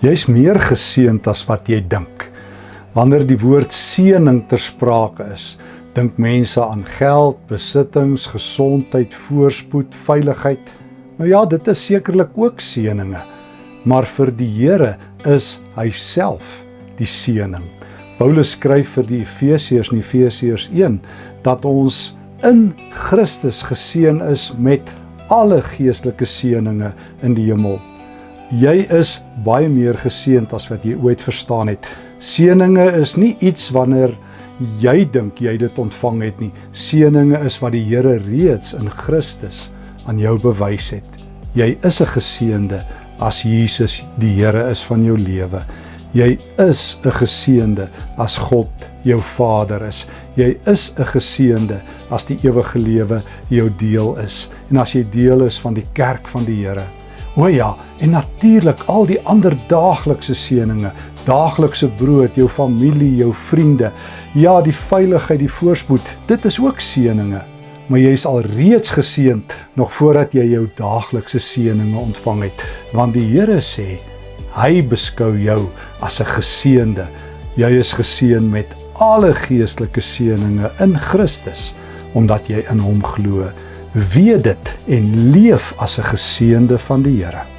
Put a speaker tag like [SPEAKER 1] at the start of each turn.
[SPEAKER 1] Jy's meer geseënd as wat jy dink. Wanneer die woord seëning ter sprake is, dink mense aan geld, besittings, gesondheid, voorspoed, veiligheid. Nou ja, dit is sekerlik ook seëninge, maar vir die Here is hy self die seëning. Paulus skryf vir die Efesiërs in Efesiërs 1 dat ons in Christus geseën is met alle geestelike seëninge in die hemel. Jy is baie meer geseënd as wat jy ooit verstaan het. Seëninge is nie iets wanneer jy dink jy dit ontvang het nie. Seëninge is wat die Here reeds in Christus aan jou bewys het. Jy is 'n geseënde as Jesus die Here is van jou lewe. Jy is 'n geseënde as God jou Vader is. Jy is 'n geseënde as die ewige lewe jou deel is. En as jy deel is van die kerk van die Here. O ja, en natuurlik al die ander daaglikse seëninge, daaglikse brood, jou familie, jou vriende, ja, die veiligheid, die voorspoed, dit is ook seëninge. Maar jy is al reeds geseënd, nog voordat jy jou daaglikse seëninge ontvang het, want die Here sê, hy beskou jou as 'n geseënde. Jy is geseën met alle geestelike seëninge in Christus, omdat jy in hom glo. Weet dit en leef as 'n geseënde van die Here.